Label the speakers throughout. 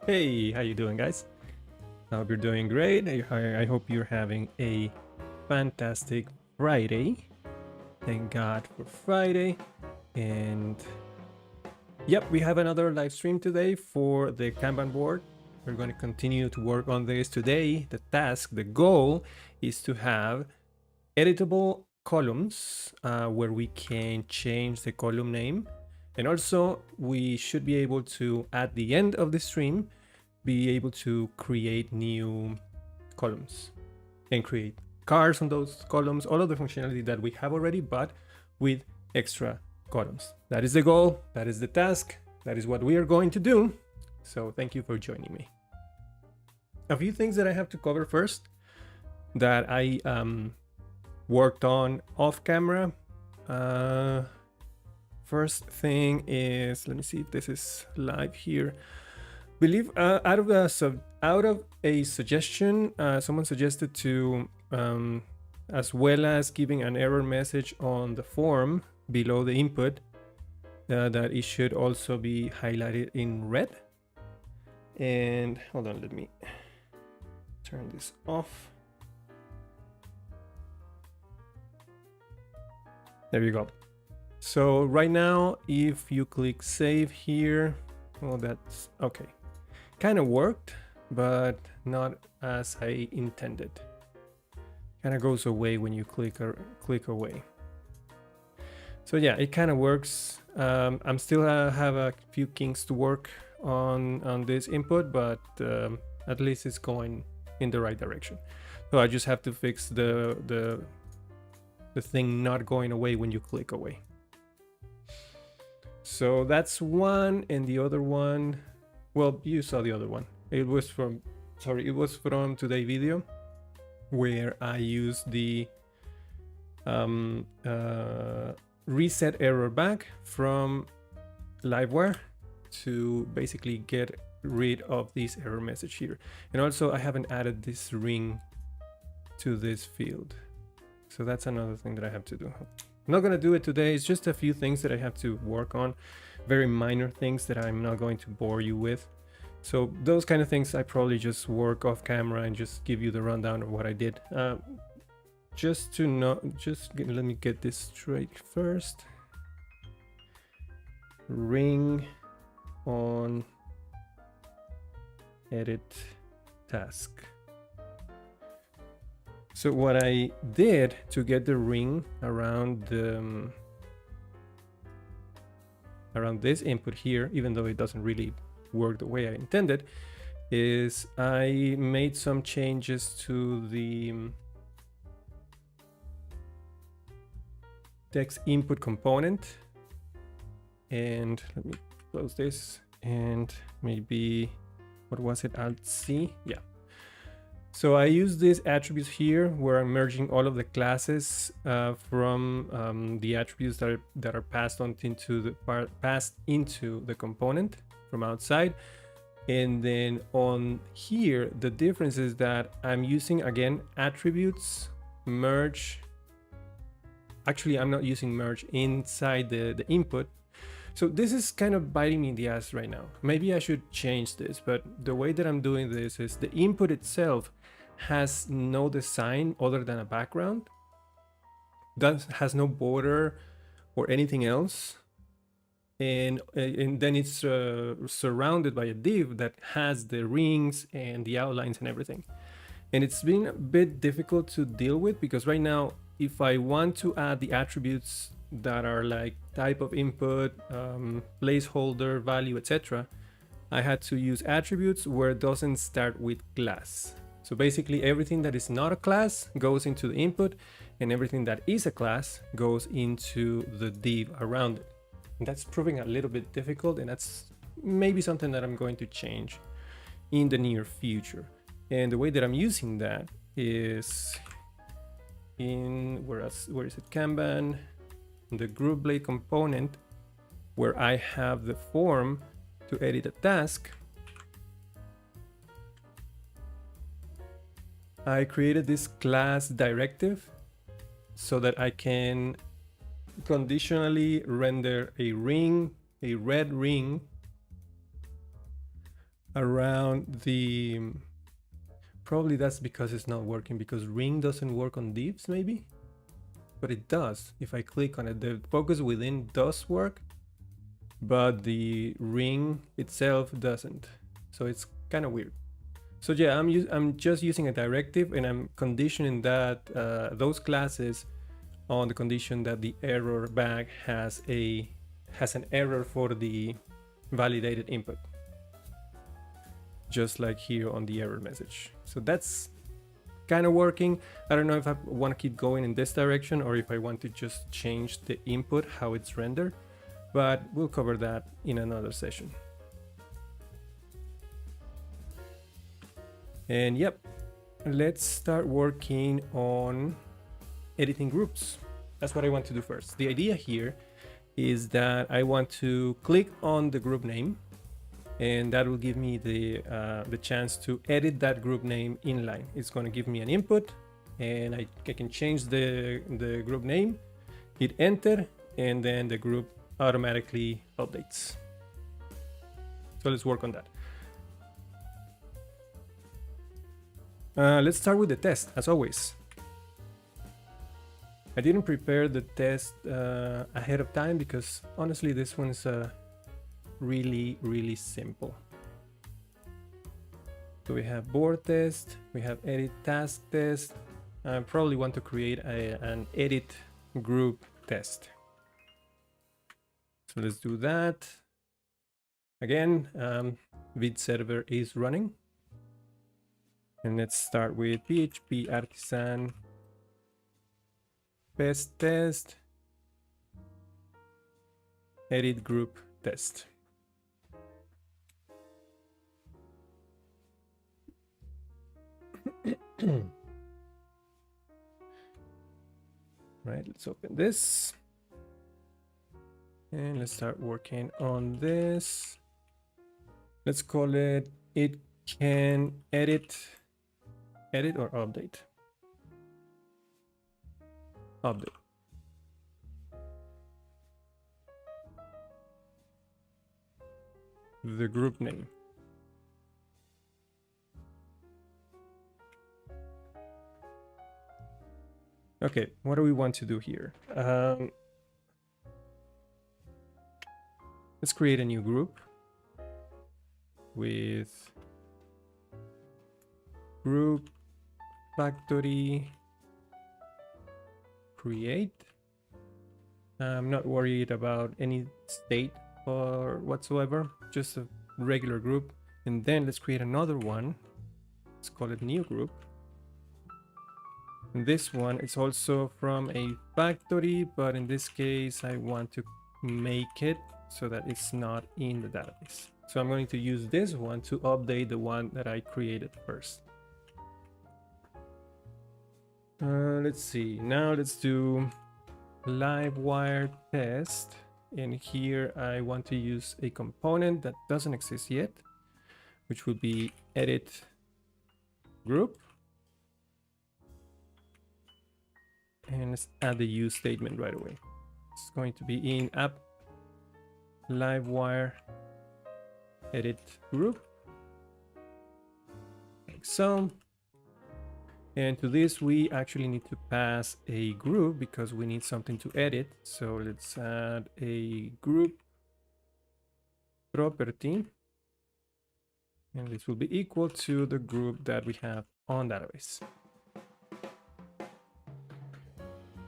Speaker 1: Hey, how you doing, guys? I hope you're doing great. I hope you're having a fantastic Friday. Thank God for Friday. And yep, we have another live stream today for the Kanban board. We're going to continue to work on this today. The goal is to have editable columns where we can change the column name. And also, we should be able to, at the end of the stream, be able to create new columns and create cars on those columns, all of the functionality that we have already, but with extra columns. That is the goal, that is the task, that is what we are going to do. So thank you for joining me. A few things that I have to cover first that I worked on off camera. First thing is, let me see if this is live here. Believe out of a suggestion, someone suggested to, as well as giving an error message on the form below the input, that it should also be highlighted in red. And hold on, let me turn this off. There you go. So right now, if you click save here, well, that's okay. Kind of worked, but not as I intended. Kind of goes away when you click away. So yeah, it kind of works. I'm still have a few kinks to work on this input, but at least it's going in the right direction. So I just have to fix the thing not going away when you click away. So that's one, and the other one, well, you saw the other one. It was from today's video where I used the reset error back from Livewire to basically get rid of this error message here. And also I haven't added this ring to this field. So that's another thing that I have to do. I'm not gonna do it today. It's just a few things that I have to work on. Very minor things that I'm not going to bore you with. So those kind of things I probably just work off camera and just give you the rundown of what I did. Just to know, let me get this straight first. Ring on edit task. So what I did to get the ring around the around this input here, even though it doesn't really work the way I intended, is I made some changes to the text input component. And let me close this, and maybe, what was it, Alt-C? Yeah. So I use these attributes here where I'm merging all of the classes from the attributes that are passed into the component from outside. And then on here, the difference is that I'm using, again, attributes, merge. Actually, I'm not using merge inside the input. So this is kind of biting me in the ass right now. Maybe I should change this, but the way that I'm doing this is the input itself has no design other than a background. That has no border or anything else. And then it's surrounded by a div that has the rings and the outlines and everything. And it's been a bit difficult to deal with because right now, if I want to add the attributes that are like type of input, placeholder, value, etc., I had to use attributes where it doesn't start with class. So basically everything that is not a class goes into the input, and everything that is a class goes into the div around it. And that's proving a little bit difficult, and that's maybe something that I'm going to change in the near future. And the way that I'm using that is in, where is it, Kanban, the group blade component, where I have the form to edit a task. I created this class directive so that I can conditionally render a ring, a red ring, around the, probably that's because it's not working, because ring doesn't work on divs maybe, but it does. If I click on it, the focus within does work, but the ring itself doesn't. So it's kind of weird. So yeah, I'm just using a directive, and I'm conditioning that those classes on the condition that the error bag has an error for the validated input, just like here on the error message. So that's kind of working. I don't know if I want to keep going in this direction or if I want to just change the input, how it's rendered, but we'll cover that in another session. And yep, let's start working on editing groups. That's what I want to do first. The idea here is that I want to click on the group name, and that will give me the chance to edit that group name inline. It's going to give me an input, and I can change the group name, hit enter, and then the group automatically updates. So let's work on that. Let's start with the test, as always. I didn't prepare the test ahead of time because honestly this one's really simple. So we have board test, we have edit task test. I probably want to create an edit group test. So let's do that. Again, vid server is running. And let's start with PHP artisan best test edit group test. Right, let's open this and let's start working on this. Let's call it can edit or update. Update. The group name. Okay, what do we want to do here? Let's create a new group with group factory create. I'm not worried about any state or whatsoever, just a regular group. And then let's create another one. Let's call it new group. And this one is also from a factory, but in this case I want to make it so that it's not in the database. So I'm going to use this one to update the one that I created first. Let's see, now let's do Livewire test. And here I want to use a component that doesn't exist yet, which would be edit group. And let's add the use statement right away. It's going to be in app Livewire edit group, like so. And to this, we actually need to pass a group because we need something to edit. So let's add a group property. And this will be equal to the group that we have on database.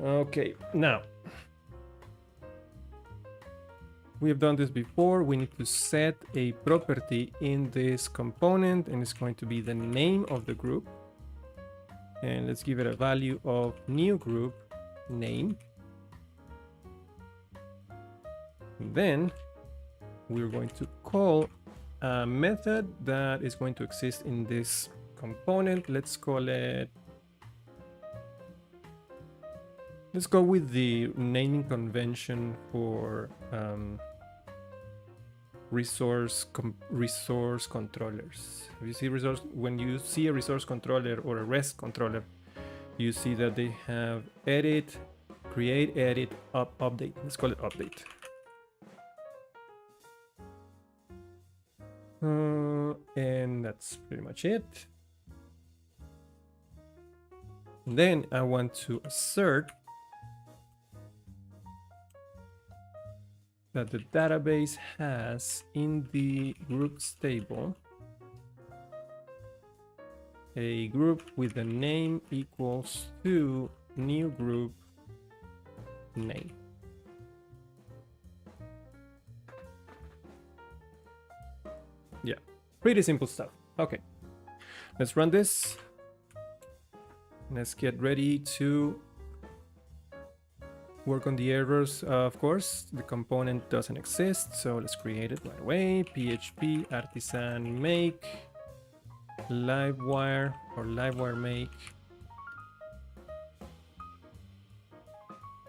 Speaker 1: Okay, now we have done this before. We need to set a property in this component, and it's going to be the name of the group. And let's give it a value of new group name. And then we're going to call a method that is going to exist in this component. Let's call it, let's go with the naming convention for resource controllers. You see when you see a resource controller or a REST controller, you see that they have edit, create, edit, update. Let's call it update. And that's pretty much it. And then I want to assert that the database has in the groups table a group with the name equals to new group name. Yeah, pretty simple stuff. Okay, let's run this. Let's get ready to work on the errors. Of course, the component doesn't exist, so let's create it right away. PHP artisan make Livewire or Livewire make,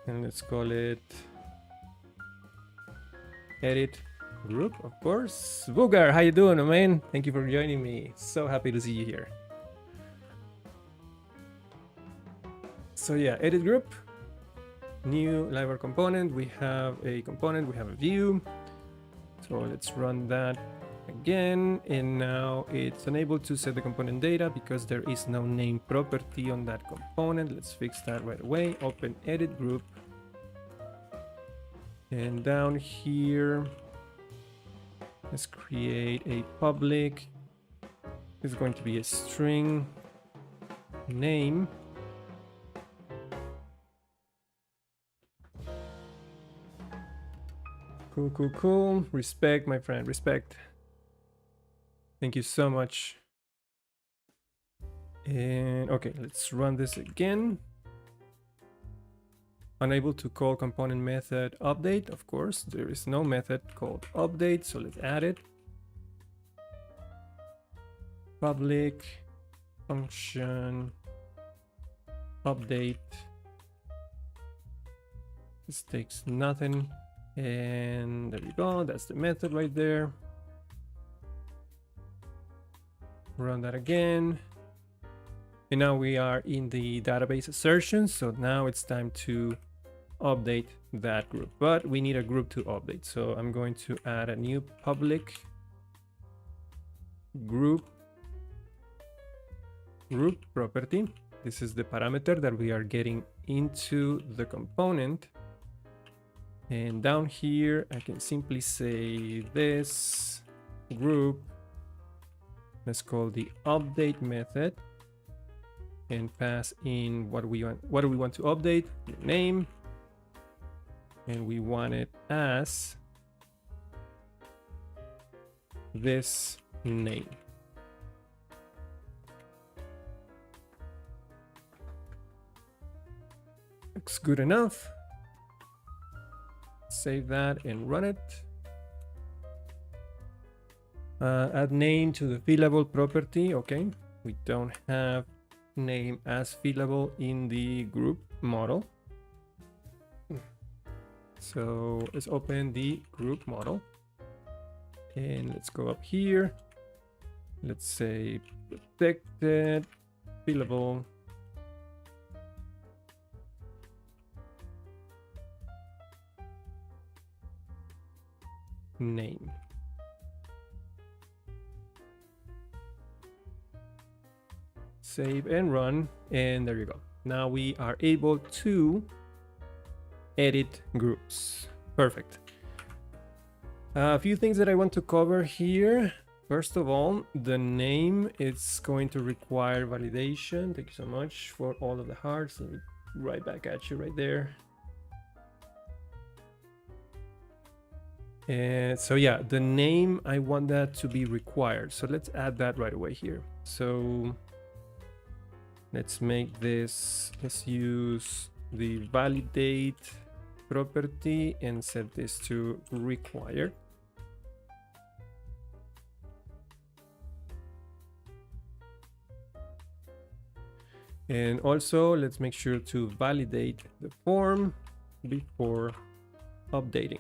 Speaker 1: and let's call it edit group. Of course, Vugar, how you doing, man? Thank you for joining me. So happy to see you here. So yeah, edit group, new Livewire component. We have a component, we have a view. So let's run that again, and now it's unable to set the component data because there is no name property on that component. Let's fix that right away. Open edit group, and down here let's create a public. It's going to be a string name. Cool. Respect, my friend, respect. Thank you so much. And okay, let's run this again. Unable to call component method update. Of course, there is no method called update, so let's add it. Public function update. This takes nothing. And there you go, that's the method right there. Run that again. And now we are in the database assertion. So now it's time to update that group, but we need a group to update. So I'm going to add a new public group property. This is the parameter that we are getting into the component. And down here, I can simply say this group, let's call the update method, and pass in what we want. What do we want to update? The name, and we want it as this name. Looks good enough. Save that and run it. Add name to the fillable property. Okay, we don't have name as fillable in the group model. So let's open the group model and let's go up here. Let's say protected fillable. Name. Save and run, and there you go. Now we are able to edit groups. Perfect. A few things that I want to cover here. First of all, the name is going to require validation. Thank you so much for all of the hearts. Let me right back at you right there. And so yeah, the name, I want that to be required. So let's add that right away here. So let's make this, let's use the validate property and set this to required. And also let's make sure to validate the form before updating.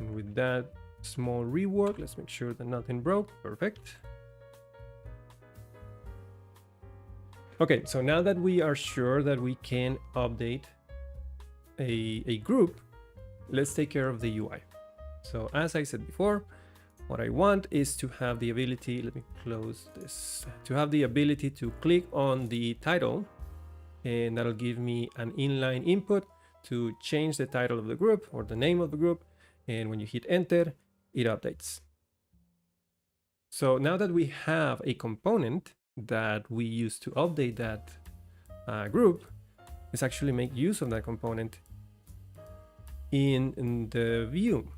Speaker 1: And with that small rework, let's make sure that nothing broke. Perfect. Okay, so now that we are sure that we can update a group, let's take care of the UI. So as I said before, what I want is to have the ability, let me close this, to have the ability to click on the title, and that'll give me an inline input to change the title of the group or the name of the group. And when you hit enter, it updates. So now that we have a component that we use to update that group, let's actually make use of that component in the view.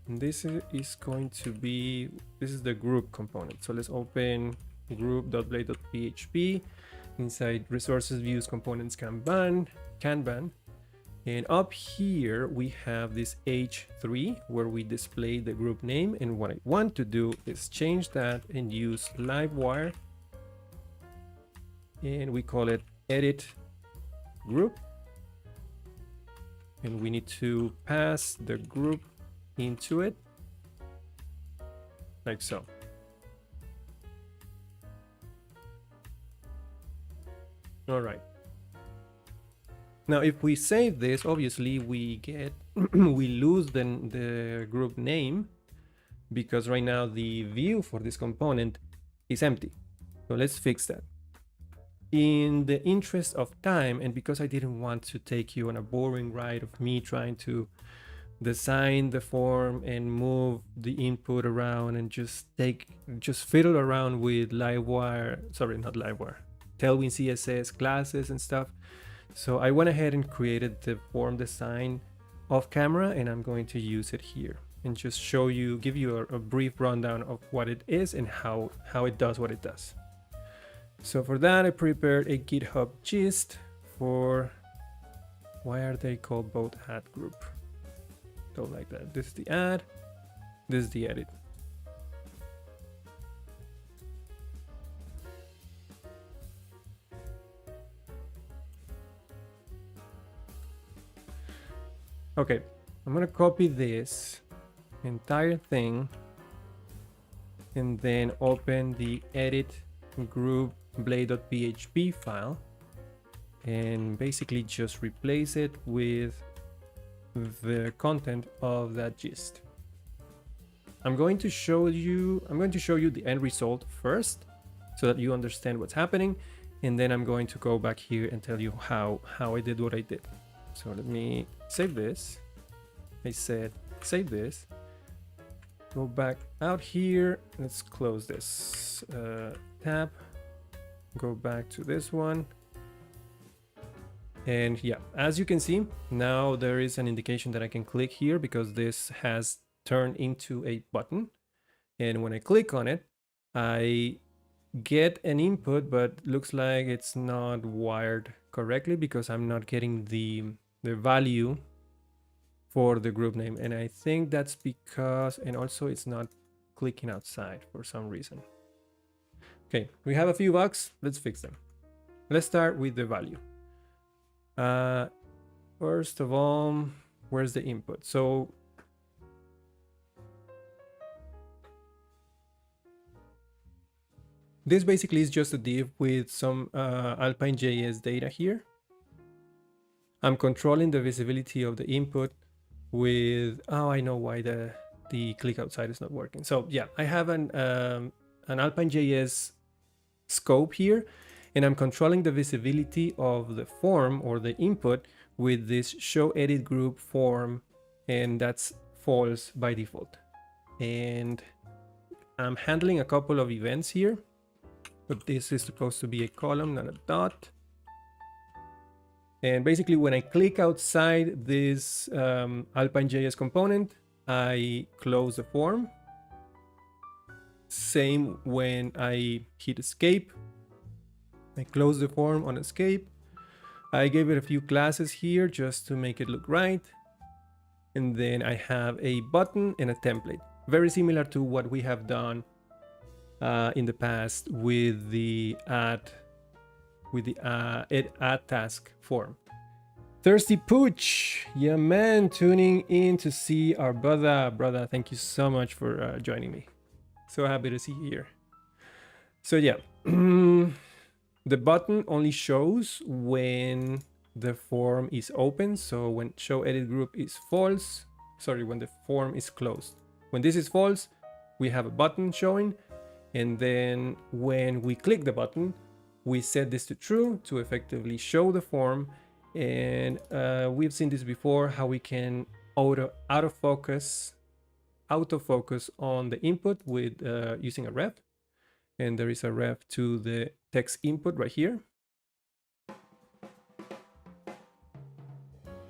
Speaker 1: And this is going to be, this is the group component. So let's open group.blade.php inside resources, views, components, Kanban. And up here we have this H3 where we display the group name. And what I want to do is change that and use Livewire. And we call it edit group. And we need to pass the group into it like so. All right. Now, if we save this, obviously we get we lose the group name because right now the view for this component is empty. So let's fix that. In the interest of time, and because I didn't want to take you on a boring ride of me trying to design the form and move the input around and just fiddle around with Tailwind CSS classes and stuff. So I went ahead and created the form design off camera, and I'm going to use it here and just show you, give you a brief rundown of what it is and how it does what it does. So for that, I prepared a GitHub gist for, why are they called both ad group? Don't like that. This is the add, this is the edit. Okay, I'm gonna copy this entire thing and then open the edit group blade.php file and basically just replace it with the content of that gist. I'm going to show you the end result first so that you understand what's happening, and then I'm going to go back here and tell you how I did what I did. So let me save this. I said save this. Go back out here. Let's close this tab. Go back to this one. And yeah, as you can see, now there is an indication that I can click here because this has turned into a button. And when I click on it, I get an input, but looks like it's not wired correctly because I'm not getting the value for the group name. And I think that's because, and also it's not clicking outside for some reason. Okay, we have a few bugs. Let's fix them. Let's start with the value. First of all, where's the input? So this basically is just a div with some Alpine.js data here. I'm controlling the visibility of the input with, oh, I know why the click outside is not working. So yeah, I have an Alpine.js scope here, and I'm controlling the visibility of the form or the input with this show edit group form, and that's false by default. And I'm handling a couple of events here, but this is supposed to be a column, not a dot. And basically when I click outside this Alpine.js component, I close the form. Same when I hit escape. I close the form on escape. I gave it a few classes here just to make it look right. And then I have a button and a template. Very similar to what we have done in the past with the add task form. Thirsty Pooch, yeah man, tuning in to see our brother. Thank you so much for joining me. So happy to see you here. So yeah, The button only shows when the form is open. So when show edit group is false, sorry, when the form is closed. When this is false, we have a button showing. And then when we click the button, we set this to true to effectively show the form. And we've seen this before, how we can autofocus on the input with using a ref. And there is a ref to the text input right here.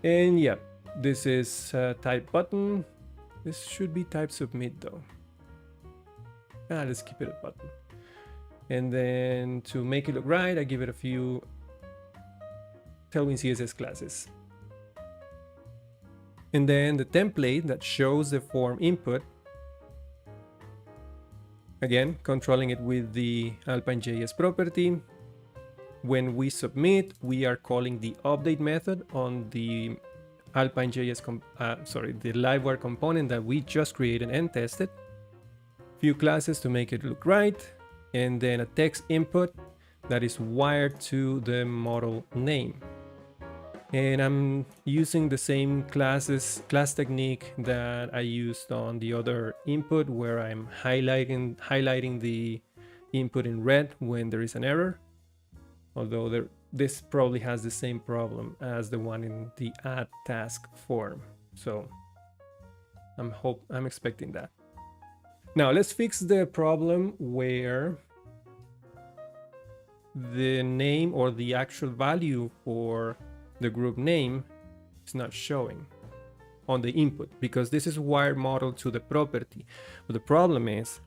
Speaker 1: And yeah, this is type button. This should be type submit though. Let's keep it a button. And then to make it look right, I give it a few Tailwind CSS classes. And then the template that shows the form input, again, controlling it with the Alpine.js property. When we submit, we are calling the update method on the Alpine.js, the Livewire component that we just created and tested. Few classes to make it look right, and then a text input that is wired to the model name. And I'm using the same class technique that I used on the other input, where I'm highlighting the input in red when there is an error. Although this probably has the same problem as the one in the add task form. So I'm expecting that. Now let's fix the problem where the name or the actual value for the group name is not showing on the input, because this is wired model to the property. But the problem is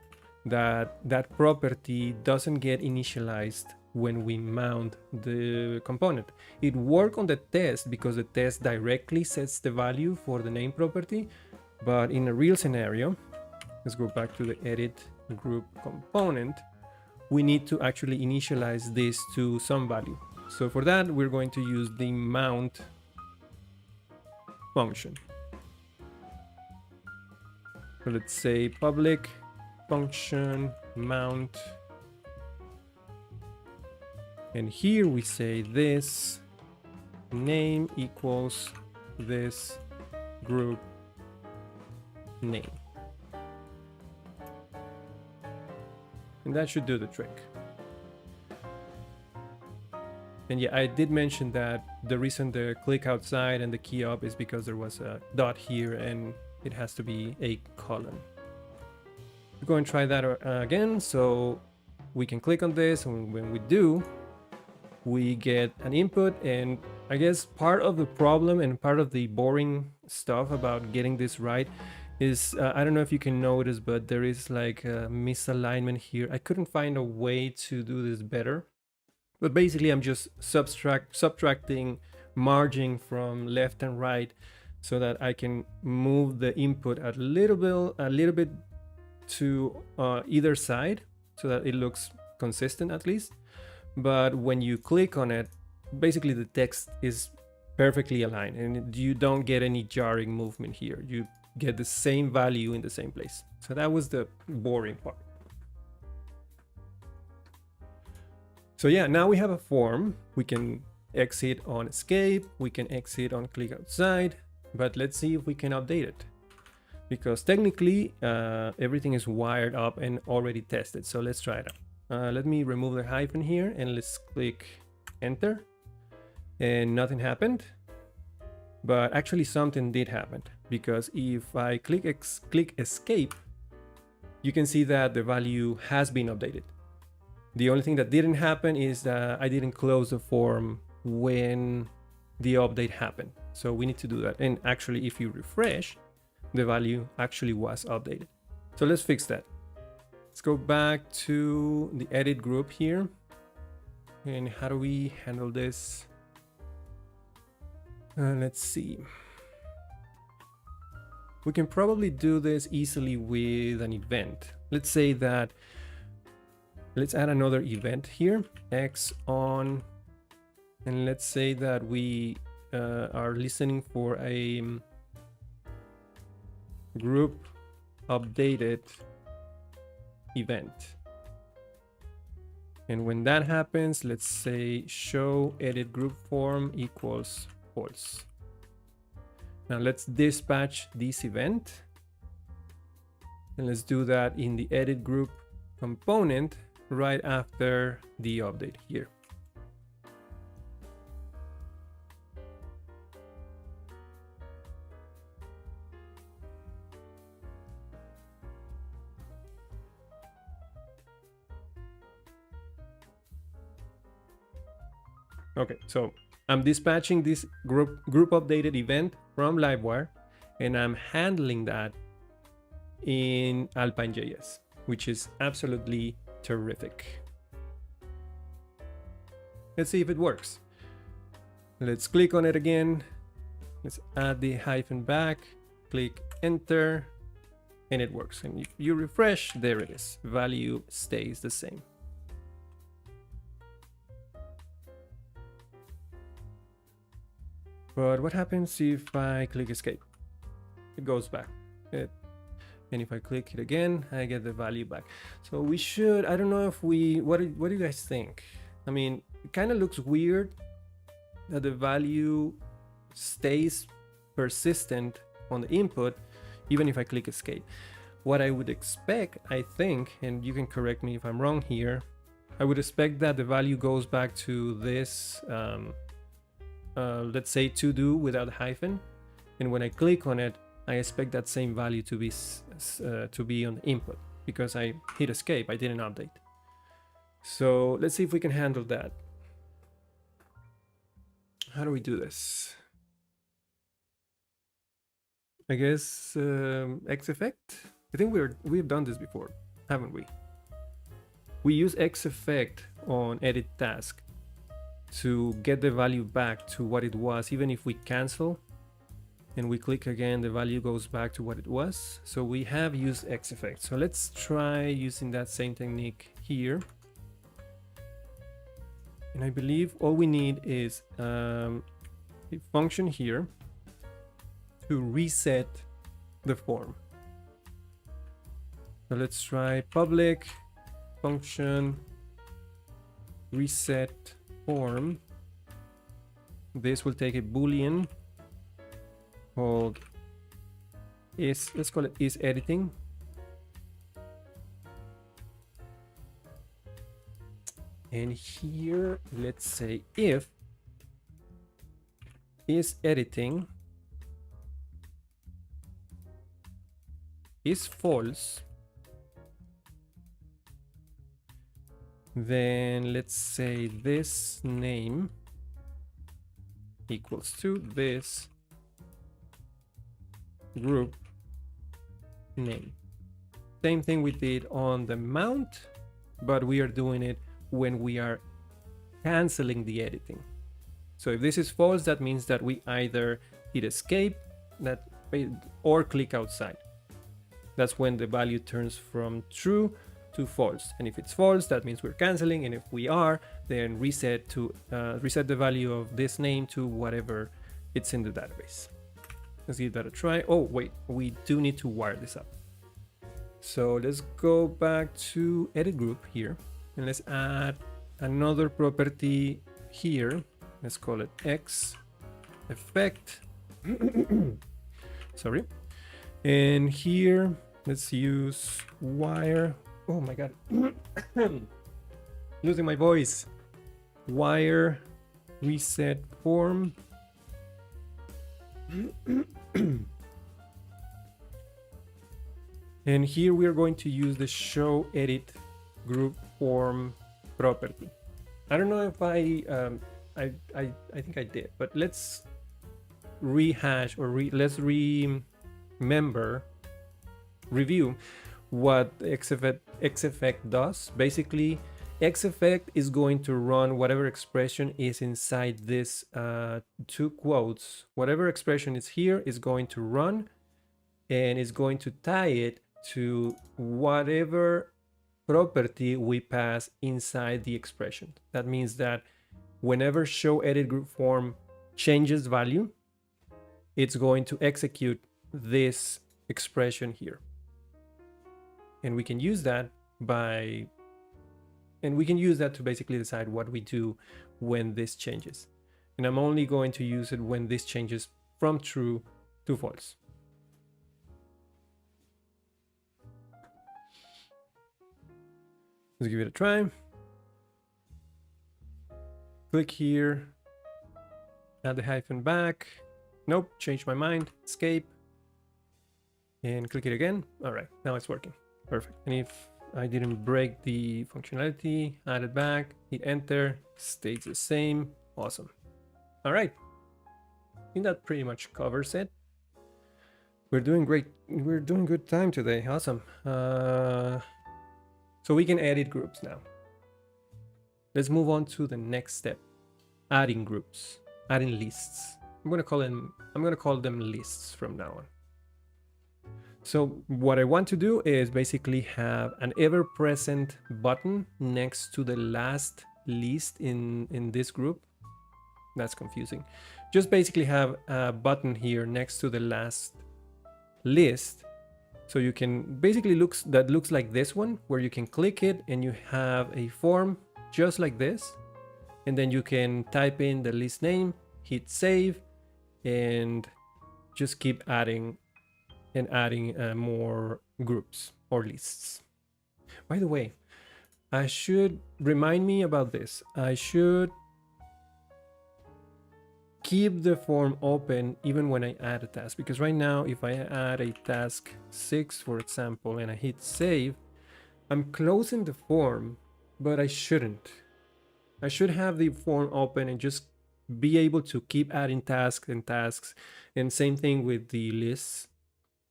Speaker 1: that that property doesn't get initialized when we mount the component. It works on the test because the test directly sets the value for the name property. But in a real scenario, let's go back to the edit group component. We need to actually initialize this to some value. So for that, we're going to use the mount function. So let's say public function mount. And here we say this name equals this group name. And that should do the trick. And yeah, I did mention that the reason the click outside and the key up is because there was a dot here and it has to be a colon. We're going to try that again. So we can click on this, and when we do, we get an input. And I guess part of the problem and part of the boring stuff about getting this right is, I don't know if you can notice, but there is like a misalignment here. I couldn't find a way to do this better. But basically, I'm just subtracting margin from left and right so that I can move the input a little bit to either side so that it looks consistent at least. But when you click on it, basically the text is perfectly aligned and you don't get any jarring movement here. You get the same value in the same place. So that was the boring part. So yeah, now we have a form. We can exit on escape. We can exit on click outside, but let's see if we can update it, because technically everything is wired up and already tested. So let's try it out. Let me remove the hyphen here and let's click enter, and nothing happened. But actually something did happen, because if I click escape, you can see that the value has been updated. The only thing that didn't happen is that I didn't close the form when the update happened. So we need to do that. And actually, if you refresh, the value actually was updated. So let's fix that. Let's go back to the edit group here. And how do we handle this? Let's see. We can probably do this easily with an event. Let's say that, let's add another event here, X on, and let's say that we are listening for a group updated event. And when that happens, let's say show edit group form equals false. Now let's dispatch this event. And let's do that in the edit group component right after the update here. Okay, so I'm dispatching this group updated event from Livewire, and I'm handling that in Alpine.js, which is absolutely terrific. Let's see if it works. Let's click on it again. Let's add the hyphen back, click enter, and it works. And if you refresh, there it is. Value stays the same. But what happens if I click escape? It goes back. And if I click it again, I get the value back. So we should, I don't know if we, what do you guys think? I mean, it kind of looks weird that the value stays persistent on the input, even if I click escape. What I would expect, I think, and you can correct me if I'm wrong here, I would expect that the value goes back to this, let's say to do without a hyphen. And when I click on it, I expect that same value to be on the input because I hit escape, I didn't update. So let's see if we can handle that. How do we do this? I guess X-effect. I think we've done this before, haven't we? We use X-effect on edit task to get the value back to what it was, even if we cancel and we click again, the value goes back to what it was. So we have used X-effect. So let's try using that same technique here. And I believe all we need is a function here to reset the form. So let's try public function reset form. This will take a boolean called is, let's call it is editing. And here, let's say if is editing is false, then let's say this name equals to this group name. Same thing we did on the mount, but we are doing it when we are canceling the editing. So if this is false, that means that we either hit escape or click outside. That's when the value turns from true to false. And if it's false, that means we're canceling. And if we are, then reset the value of this name to whatever it's in the database. Let's give that a try. Oh, wait, we do need to wire this up. So let's go back to edit group here and let's add another property here. Let's call it X effect. Sorry. And here, let's use wire. Oh my God. Losing my voice. Wire reset form. And here we are going to use the show edit group form property. I don't know if I think I did, but let's rehash or let's review what X-effect does. Basically, X-effect is going to run whatever expression is inside this two quotes. Whatever expression is here is going to run and is going to tie it to whatever property we pass inside the expression. That means that whenever show edit group form changes value, it's going to execute this expression here. And we can use that by And we can use that to basically decide what we do when this changes. And I'm only going to use it when this changes from true to false. Let's give it a try. Click here, add the hyphen back. Nope, changed my mind, escape. And click it again. All right, now it's working, perfect. And if I didn't break the functionality, add it back, hit enter, stays the same, awesome. All right, I think that pretty much covers it. We're doing great, we're doing good time today, awesome. So we can edit groups now. Let's move on to the next step, adding groups, adding lists. I'm gonna call them lists from now on. So what I want to do is basically have an ever-present button next to the last list in this group. That's confusing. Just basically have a button here next to the last list. So you can basically looks like this one, where you can click it and you have a form just like this. And then you can type in the list name, hit save, and just keep adding and adding more groups or lists. By the way, I should remind me about this. I should keep the form open even when I add a task, because right now if I add a task 6, for example, and I hit save, I'm closing the form, but I shouldn't. I should have the form open and just be able to keep adding tasks, and same thing with the lists.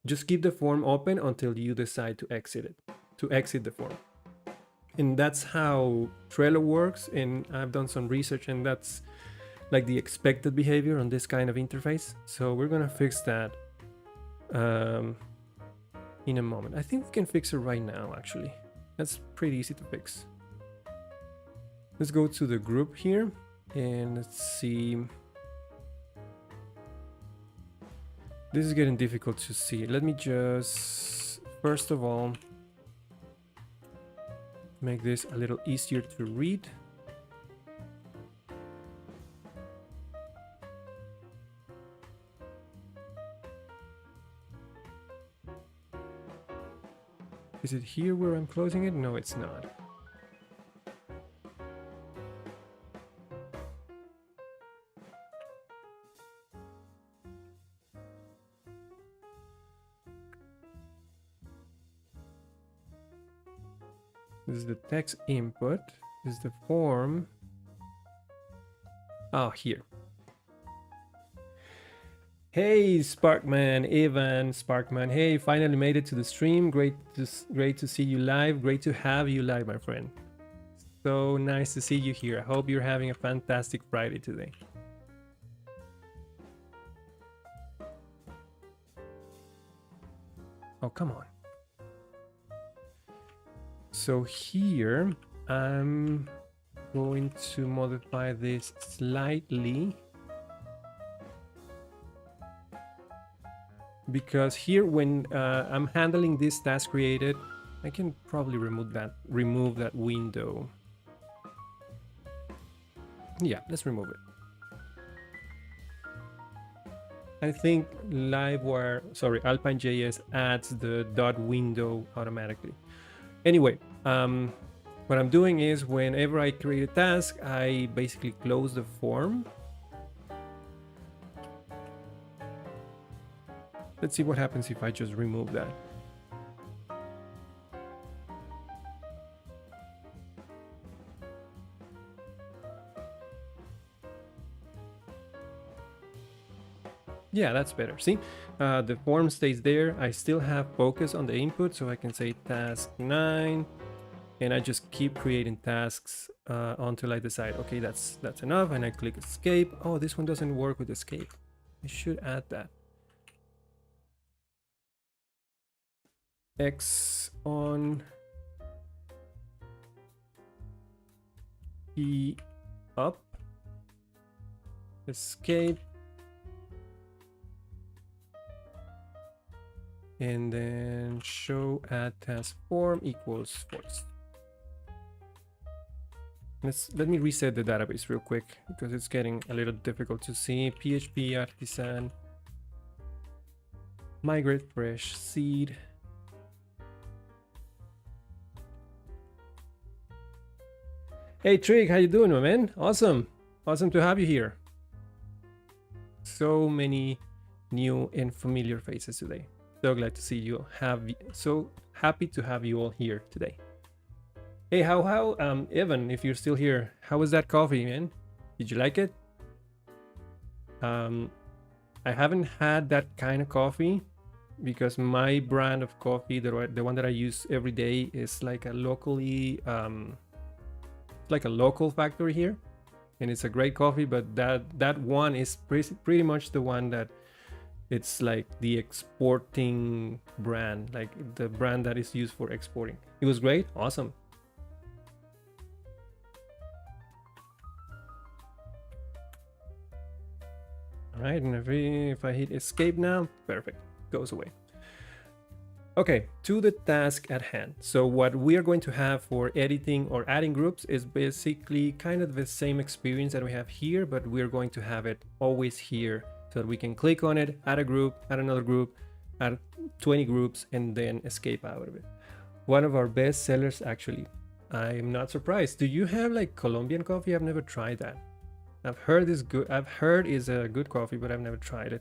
Speaker 1: Just keep the form open until you decide to exit the form. And that's how Trello works, and I've done some research, and that's like the expected behavior on this kind of interface. So we're gonna fix that in a moment. I think we can fix it right now, actually. That's pretty easy to fix. Let's go to the group here and let's see. This is getting difficult to see. Let me just, first of all, make this a little easier to read. Is it here where I'm closing it? No, it's not. This is the text input. This is the form. Oh, here. Hey, Sparkman, Evan, Sparkman. Hey, finally made it to the stream. Great to see you live. Great to have you live, my friend. So nice to see you here. I hope you're having a fantastic Friday today. Oh, come on. So here, I'm going to modify this slightly. Because here, when I'm handling this task created, I can probably remove that window. Yeah, let's remove it. I think Alpine.js adds the dot window automatically. Anyway, what I'm doing is whenever I create a task, I basically close the form. Let's see what happens if I just remove that. Yeah, that's better. See, the form stays there. I still have focus on the input, so I can say task 9, and I just keep creating tasks until I decide, okay, that's enough, and I click escape. Oh, this one doesn't work with escape. I should add that. X on E up, escape, and then show add task form equals false. Let me reset the database real quick because it's getting a little difficult to see. PHP artisan, migrate fresh seed. Hey Trig, how you doing, my man? Awesome to have you here. So many new and familiar faces today. So glad to see you. So happy to have you all here today. Hey, how Evan, if you're still here, how was that coffee, man? Did you like it? I haven't had that kind of coffee because my brand of coffee, the one that I use every day, is like a locally like a local factory here, and it's a great coffee. But that one is pretty much the one that it's like the exporting brand, like the brand that is used for exporting. It was great, awesome. All right, and if I hit escape now, perfect, goes away. Okay, to the task at hand. So what we are going to have for editing or adding groups is basically kind of the same experience that we have here, but we're going to have it always here so that we can click on it, add a group, add another group, add 20 groups, and then escape out of it. One of our best sellers, actually. I'm not surprised. Do you have like Colombian coffee? I've never tried that. I've heard it's good. I've heard it's a good coffee, but I've never tried it.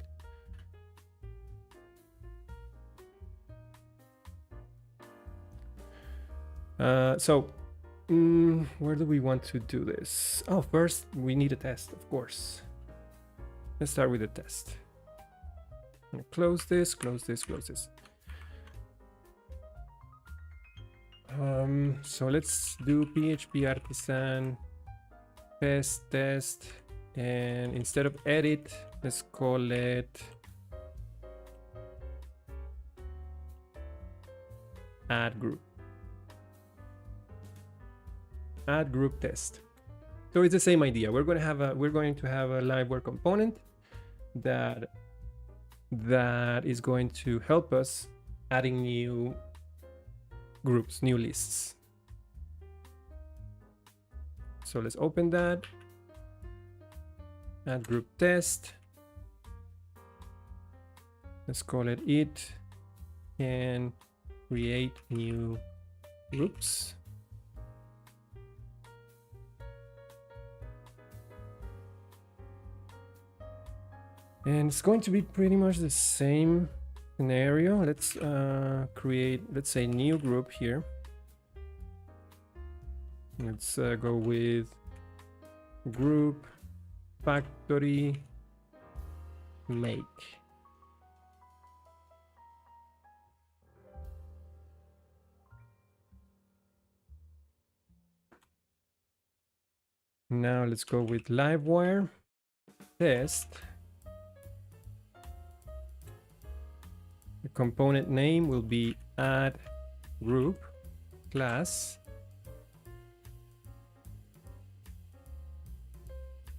Speaker 1: Where do we want to do this? Oh, first we need a test, of course. Let's start with the test. I'm gonna close this, close this, close this. So let's do PHP artisan test, and instead of edit, let's call it add group. Add group test. So it's the same idea. We're going to have a Livewire component that is going to help us adding new groups, new lists. So let's open that. Add group test. Let's call it and create new groups. And it's going to be pretty much the same scenario. Let's create, let's say, new group here. Let's go with group factory make. Now let's go with Livewire test. The component name will be add group class.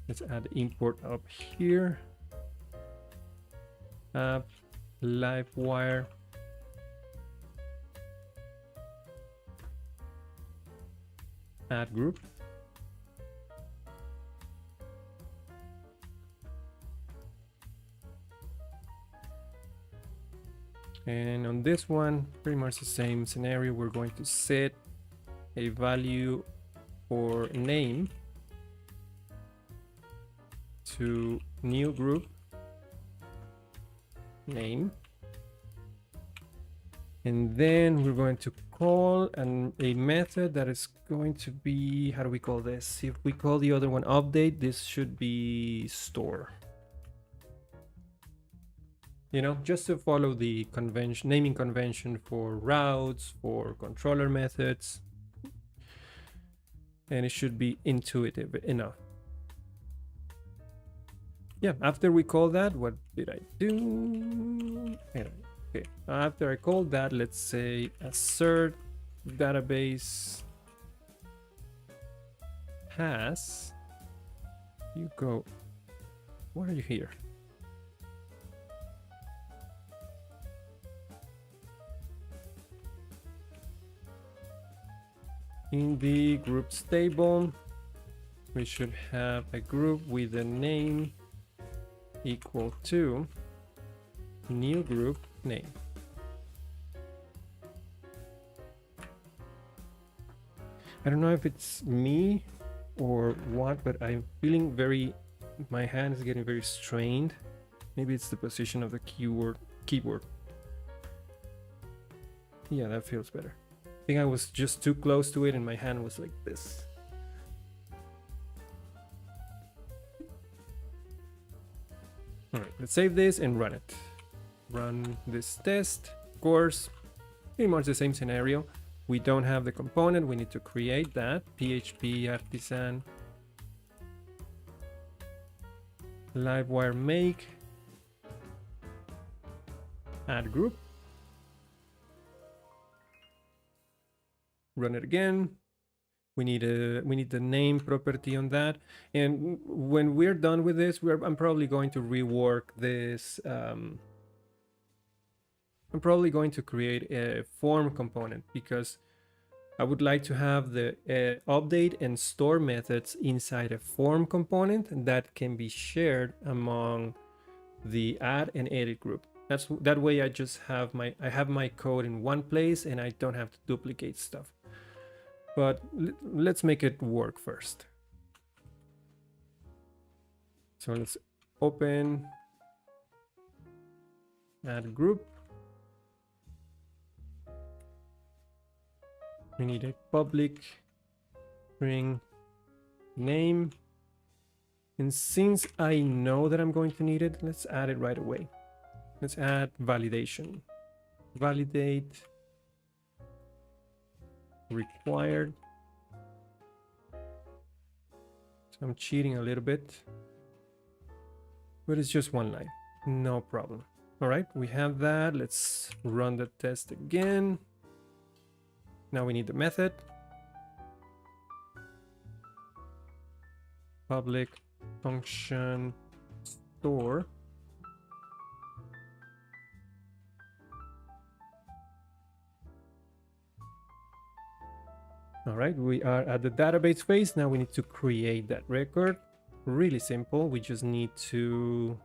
Speaker 1: Let's add import up here. App Livewire add group. And on this one, pretty much the same scenario. We're going to set a value for name to new group name. And then we're going to call a method that is going to be, how do we call this? If we call the other one update, this should be store. You know, just to follow the convention, naming convention for routes, for controller methods. And it should be intuitive enough. Yeah, after we call that, what did I do? Okay, after I called that, let's say assert database has, you go, why are you here? In the groups table, we should have a group with a name equal to new group name. I don't know if it's me or what, but I'm feeling my hand is getting very strained. Maybe it's the position of the keyboard. Yeah, that feels better. I think I was just too close to it and my hand was like this. All right, let's save this and run it. Run this test. Of course, pretty much the same scenario. We don't have the component, we need to create that. PHP artisan Livewire make add group. Run it again. We need the name property on that. And when we're done with this, I'm probably going to rework this. I'm probably going to create a form component because I would like to have the update and store methods inside a form component that can be shared among the add and edit group. That way I have my code in one place and I don't have to duplicate stuff. But let's make it work first. So let's open add group. We need a public string name. And since I know that I'm going to need it, let's add it right away. Let's add validation. Validate required. So I'm cheating a little bit, but it's just one line, no problem. All right, we have that. Let's run the test again. Now we need the method. Public function store. All right, we are at the database phase. Now we need to create that record. Really simple. We just need to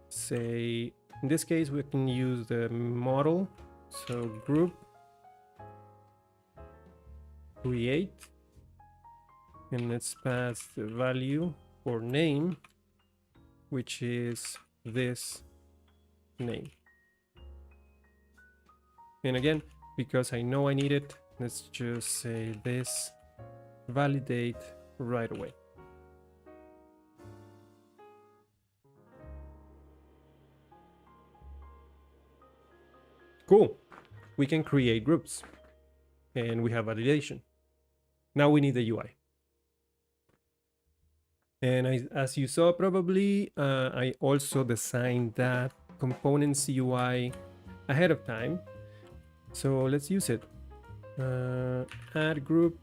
Speaker 1: say, in this case, we can use the model. So group create, and let's pass the value for name, which is this name. And again, because I know I need it, let's just say this validate right away. Cool. We can create groups and we have validation. Now we need the UI. And as you saw probably, I also designed that components UI ahead of time. So let's use it. Add group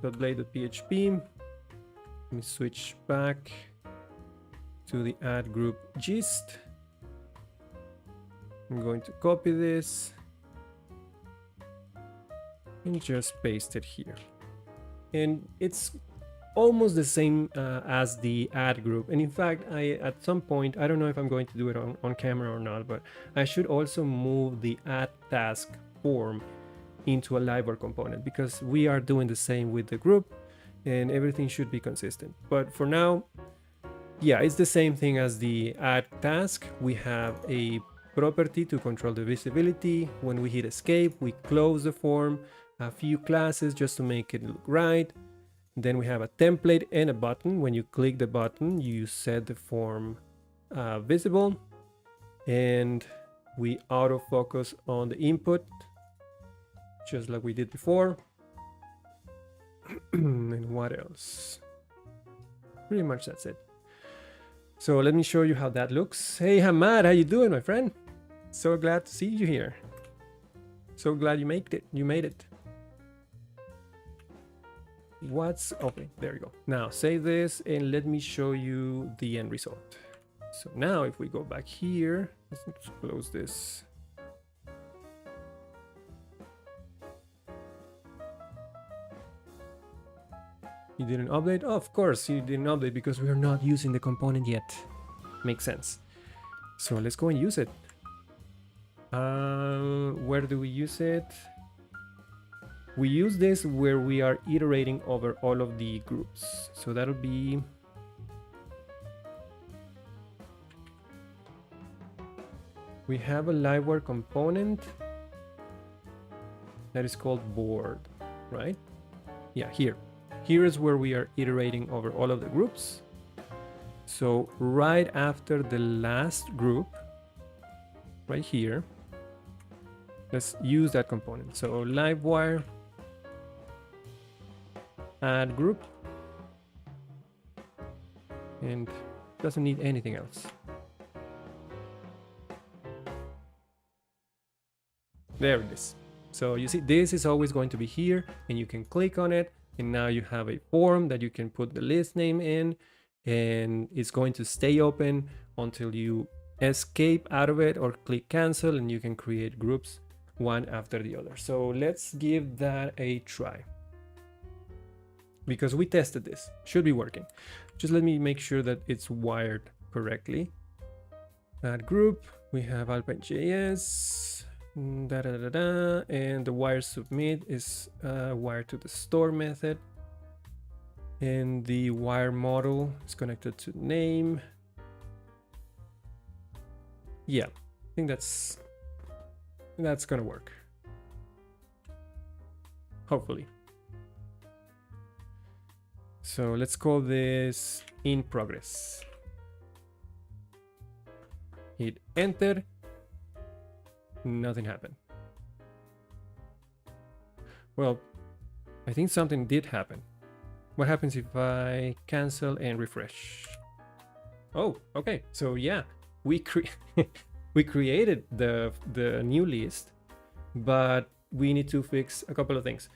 Speaker 1: .blade.php. Let me switch back to the add group gist. I'm going to copy this and just paste it here. And it's almost the same as the add group. And in fact, at some point, I don't know if I'm going to do it on camera or not, but I should also move the add task form into a Livewire component because we are doing the same with the group and everything should be consistent. But for now, yeah, it's the same thing as the add task. We have a property to control the visibility. When we hit escape, we close the form, a few classes just to make it look right. Then we have a template and a button. When you click the button, you set the form visible, and we autofocus on the input, just like we did before. And what else? Pretty much that's it. So let me show you how that looks. Hey Hamad, how you doing, my friend? So glad to see you here. So glad you made it. You made it. Okay, there you go. Now save this and let me show you the end result. So now if we go back here, let's close this. You didn't update? Oh, of course you didn't update because we're not using the component yet. Makes sense. So let's go and use it. Where do we use it? We use this where we are iterating over all of the groups. So that'll be... We have a Livewire component that is called board, right? Yeah, here. Here is where we are iterating over all of the groups. So right after the last group, right here, let's use that component. So Livewire add group, and doesn't need anything else. There it is. So you see, this is always going to be here, and you can click on it, and now you have a form that you can put the list name in, and it's going to stay open until you escape out of it or click cancel, and you can create groups one after the other. So let's give that a try, because we tested this. Should be working. Just let me make sure that it's wired correctly. Add group, we have Alpine.js, and the wire submit is wired to the store method, and the wire model is connected to name. Yeah, I think that's gonna work, hopefully. So let's call this in progress. Hit enter. Nothing happened. Well, I think something did happen. What happens if I cancel and refresh? Oh, okay. So yeah, we created the new list, but we need to fix a couple of things.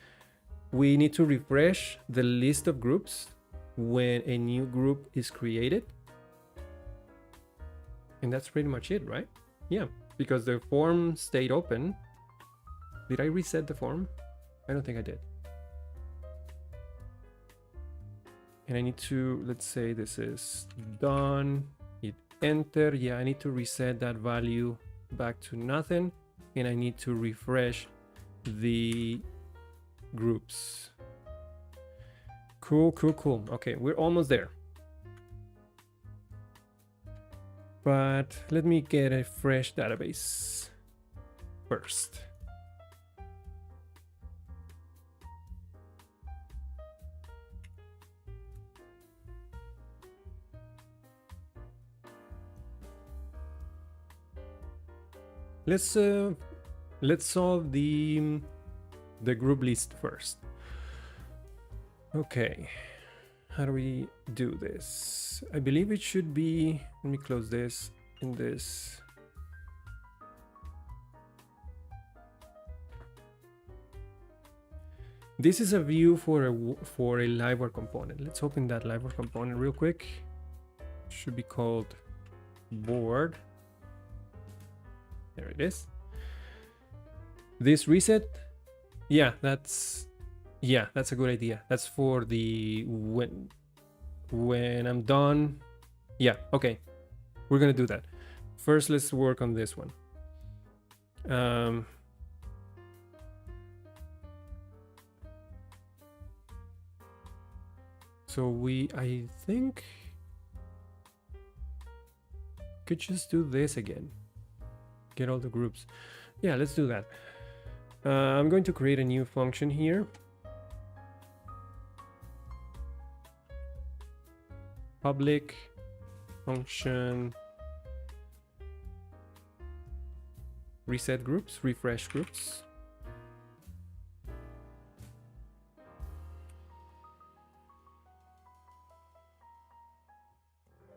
Speaker 1: We need to refresh the list of groups when a new group is created. And that's pretty much it, right? Yeah, because the form stayed open. Did I reset the form? I don't think I did. And I need to, let's say this is done. Hit enter. Yeah, I need to reset that value back to nothing. And I need to refresh the groups. Cool. Okay, we're almost there. But let me get a fresh database first. Let's solve the group list first. Okay, how do we do this? I believe it should be, let me close this in this. This is a view for a Livewire component. Let's open that Livewire component real quick. Should be called board. There it is. This reset, yeah, that's a good idea. That's for the when I'm done. Yeah, okay, we're gonna do that. First, let's work on this one. So I think could just do this again. Get all the groups. Yeah, let's do that. I'm going to create a new function here. Public function reset groups, refresh groups.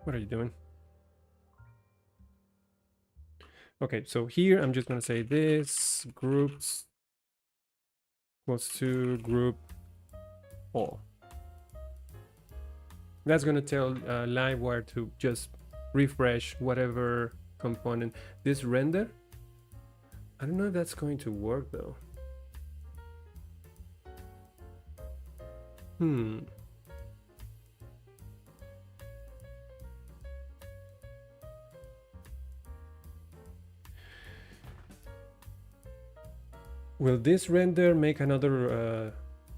Speaker 1: What are you doing? Okay, so here I'm just gonna say this groups equals to group all. That's gonna tell Livewire to just refresh whatever component. This render, I don't know if that's going to work though. Will this render make another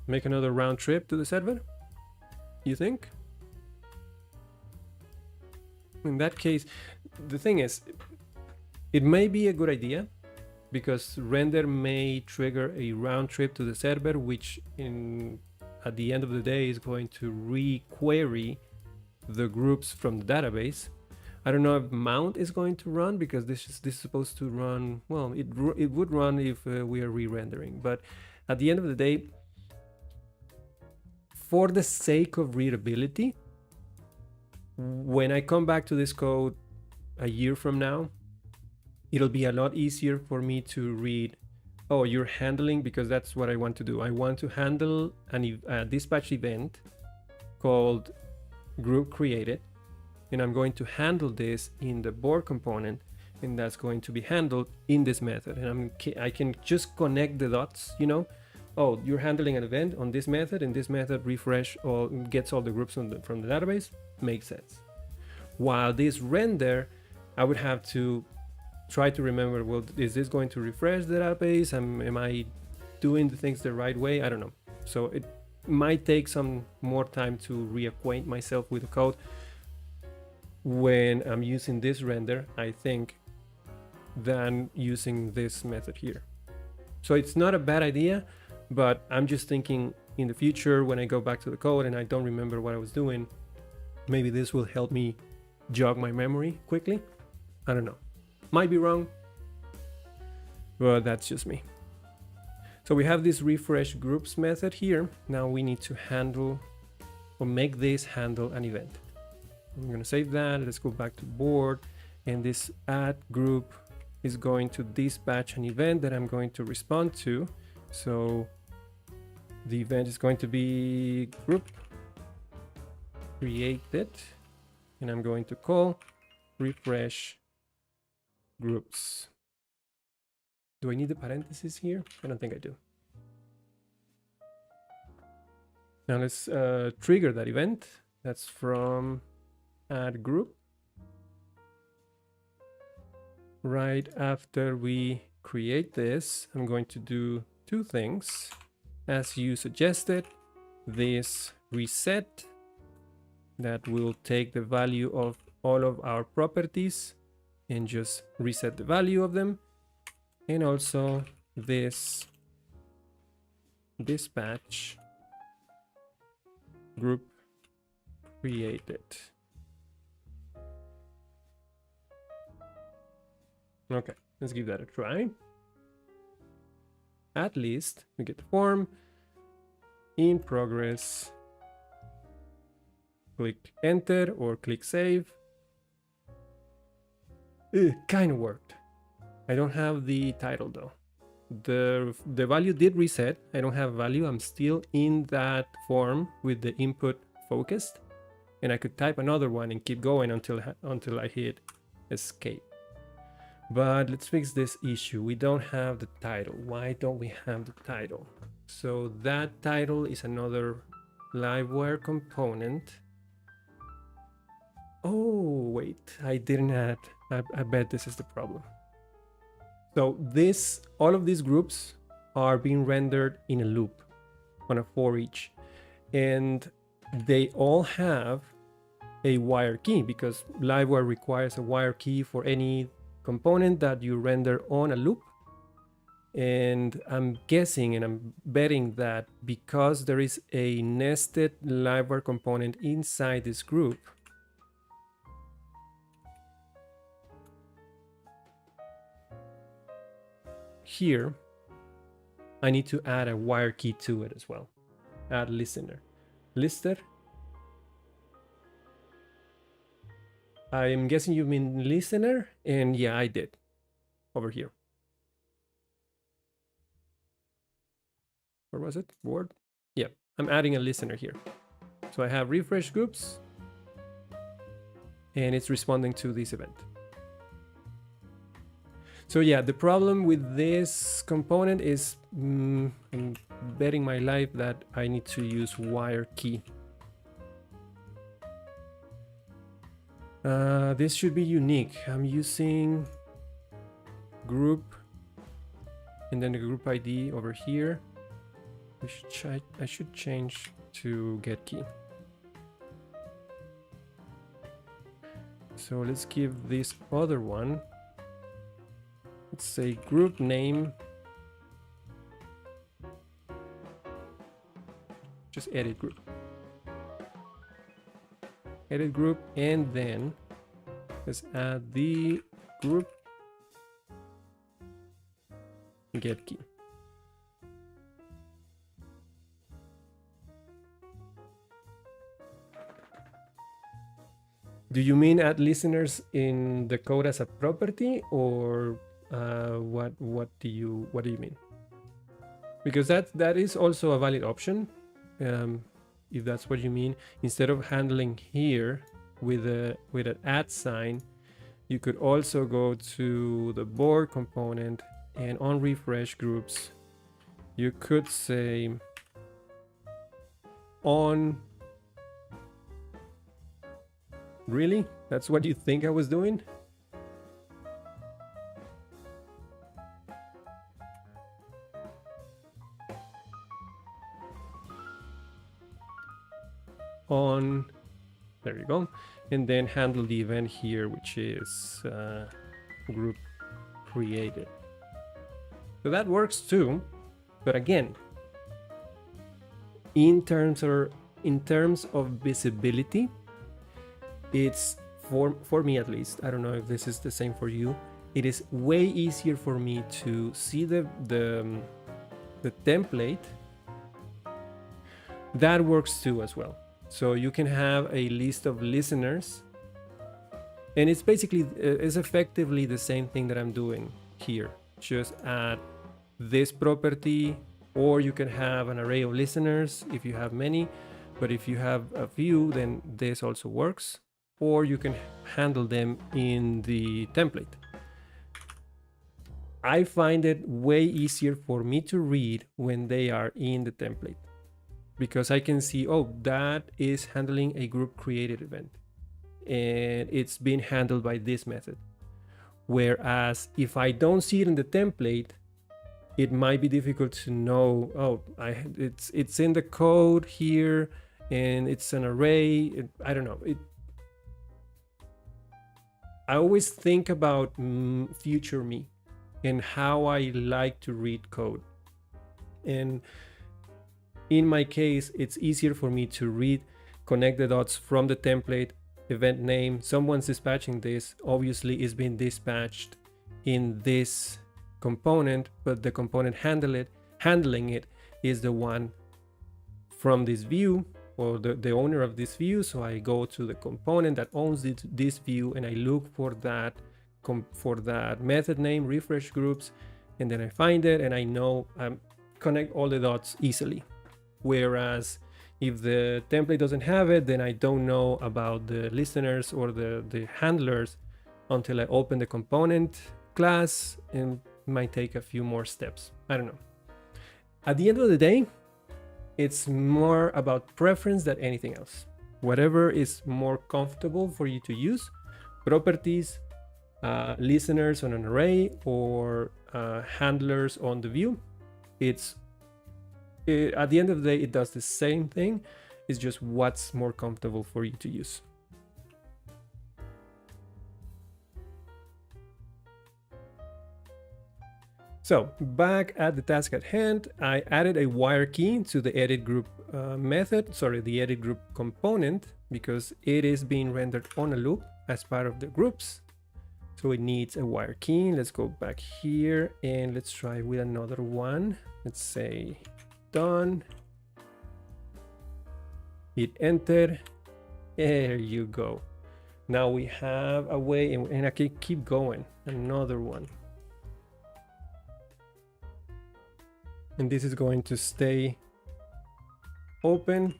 Speaker 1: round trip to the server? You think? In that case, the thing is, it may be a good idea because render may trigger a round trip to the server, which at the end of the day is going to re-query the groups from the database. I don't know if mount is going to run because this is supposed to run, well, it would run if we are re-rendering, but at the end of the day, for the sake of readability, when I come back to this code a year from now, it'll be a lot easier for me to read, oh, you're handling, because that's what I want to do. I want to handle a dispatch event called group created, and I'm going to handle this in the board component, and that's going to be handled in this method. And I can just connect the dots, you know, oh, you're handling an event on this method, and this method refresh or gets all the groups from the database. Makes sense. While this render, I would have to try to remember, well, is this going to refresh the database? Am I doing the things the right way? I don't know. So it might take some more time to reacquaint myself with the code when I'm using this render, I think, than using this method here. So it's not a bad idea, but I'm just thinking in the future when I go back to the code and I don't remember what I was doing, maybe this will help me jog my memory quickly. I don't know. Might be wrong, but that's just me. So we have this refresh groups method here. Now we need to handle or make this handle an event. I'm going to save that. Let's go back to board, and this add group is going to dispatch an event that I'm going to respond to. So the event is going to be group created, and I'm going to call refresh groups. Do I need the parentheses here? I don't think I do. Now let's trigger that event. That's from add group. Right after we create this, I'm going to do two things. As you suggested, this reset that will take the value of all of our properties and just reset the value of them. And also this dispatch group created. Okay, let's give that a try. At least we get the form in progress. Click enter or click save. Kind of worked. I don't have the title though. The value did reset. I don't have value. I'm still in that form with the input focused, and I could type another one and keep going until I hit escape. But let's fix this issue. We don't have the title. Why don't we have the title? So that title is another Livewire component. Oh, wait, I didn't add. I bet this is the problem. So all of these groups are being rendered in a loop on a for each, and they all have a wire key because Livewire requires a wire key for any component that you render on a loop. And I'm guessing and I'm betting that because there is a nested Livewire component inside this group, here I need to add a wire key to it as well. Add listener. Lister. I am guessing you mean listener, and yeah, I did over here. Or was it board? Yeah, I'm adding a listener here. So I have refresh groups, and it's responding to this event. So yeah, the problem with this component is I'm betting my life that I need to use wire key. This should be unique. I'm using group And then the group ID over here, I should change to get key. So let's give this other one, let's say group name, just edit group, and then let's add the group get key. Do you mean add listeners in the code as a property, or what do you mean? Because that is also a valid option. If that's what you mean, instead of handling here with an add sign, you could also go to the board component, and on refresh groups, you could say on. Really? That's what you think I was doing? On, there you go. And then handle the event here, which is group created. So that works too. But again, in terms of visibility, it's for me at least, I don't know if this is the same for you, it is way easier for me to see the template. That works too as well. So you can have a list of listeners, and it's basically it's effectively the same thing that I'm doing here. Just add this property, or you can have an array of listeners if you have many, but if you have a few, then this also works. Or you can handle them in the template. I find it way easier for me to read when they are in the template, because I can see, oh, that is handling a group created event, and it's being handled by this method. Whereas if I don't see it in the template, it might be difficult to know, oh, it's in the code here, and it's an array. I don't know. I always think about future me and how I like to read code. And in my case, it's easier for me to read, connect the dots from the template, event name, someone's dispatching this, obviously is being dispatched in this component, but the component handling it is the one from this view, or the owner of this view. So I go to the component that owns this view, and I look for that method name, refresh groups, and then I find it, and I know connect all the dots easily. Whereas if the template doesn't have it, then I don't know about the listeners or the handlers until I open the component class, and it might take a few more steps. I don't know. At the end of the day, it's more about preference than anything else. Whatever is more comfortable for you to use, properties, listeners on an array, or handlers on the view, at the end of the day, it does the same thing. It's just what's more comfortable for you to use. So back at the task at hand, I added a wire key to the edit group the edit group component, because it is being rendered on a loop as part of the groups. So it needs a wire key. Let's go back here and let's try with another one. Let's say done. Hit enter. There you go. Now we have a way, and I can keep going. Another one. And this is going to stay open,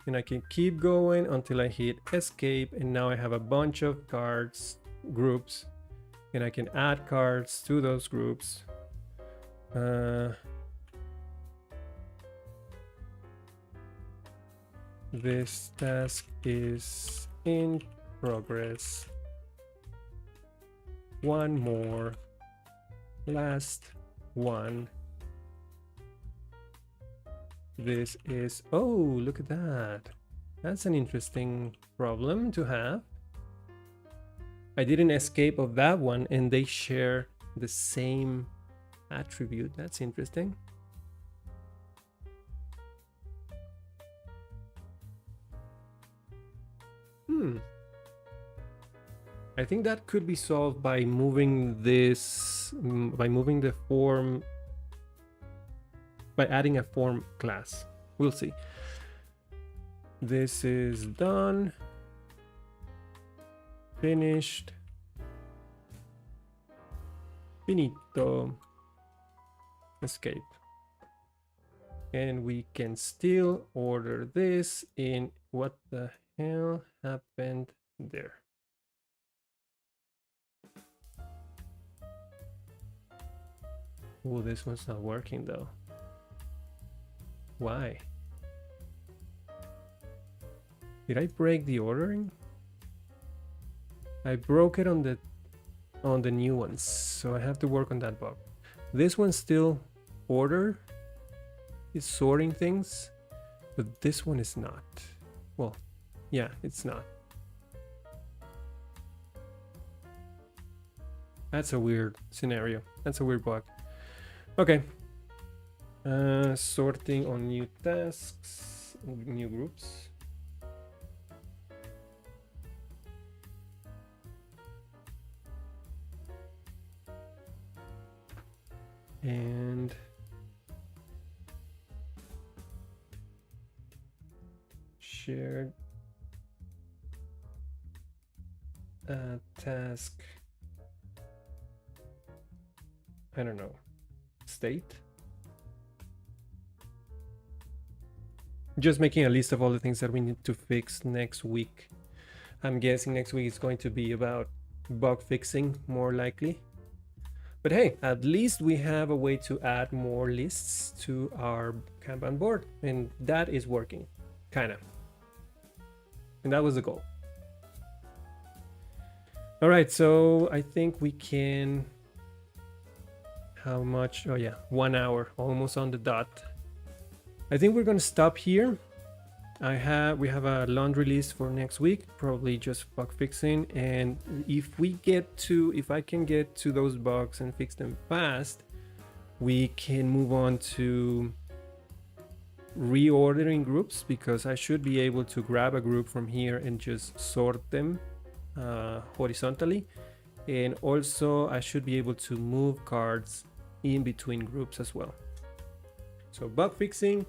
Speaker 1: and I can keep going until I hit escape, and now I have a bunch of cards groups, and I can add cards to those groups. This task is in progress. One more. Last 1. This is, oh, look at that. That's an interesting problem to have. I didn't escape of that one, and they share the same attribute. That's interesting. I think that could be solved by moving this, by moving the form, by adding a form class. We'll see. This is done. Finished. Finito. Escape. And we can still order this in. What the hell happened there? Oh, this one's not working though. Why? Did I break the ordering? I broke it on the new ones, so I have to work on that bug. This one's still order. It's sorting things, but this one is not. Well, yeah, it's not. That's a weird scenario. That's a weird bug. Okay. Sorting on new tasks, new groups. And shared task. I don't know. State. Just making a list of all the things that we need to fix next week. I'm guessing next week is going to be about bug fixing, more likely. But hey, at least we have a way to add more lists to our Kanban board, and that is working, kind of. And that was the goal. All right, so I think we can. How much? Oh yeah, 1 hour, almost on the dot. I think we're gonna stop here. We have a laundry list for next week, probably just bug fixing. And if I can get to those bugs and fix them fast, we can move on to reordering groups, because I should be able to grab a group from here and just sort them horizontally. And also I should be able to move cards in between groups as well. So bug fixing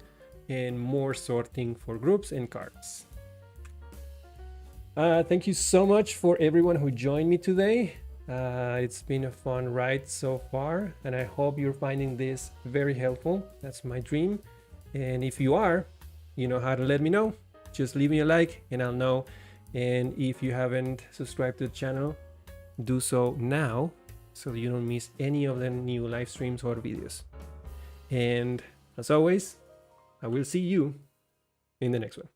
Speaker 1: and more sorting for groups and cards. Thank you so much for everyone who joined me today. It's been a fun ride so far, and I hope you're finding this very helpful. That's my dream. And if you are, you know how to let me know. Just leave me a like and I'll know. And if you haven't subscribed to the channel, do so now so you don't miss any of the new live streams or videos. And as always, I will see you in the next one.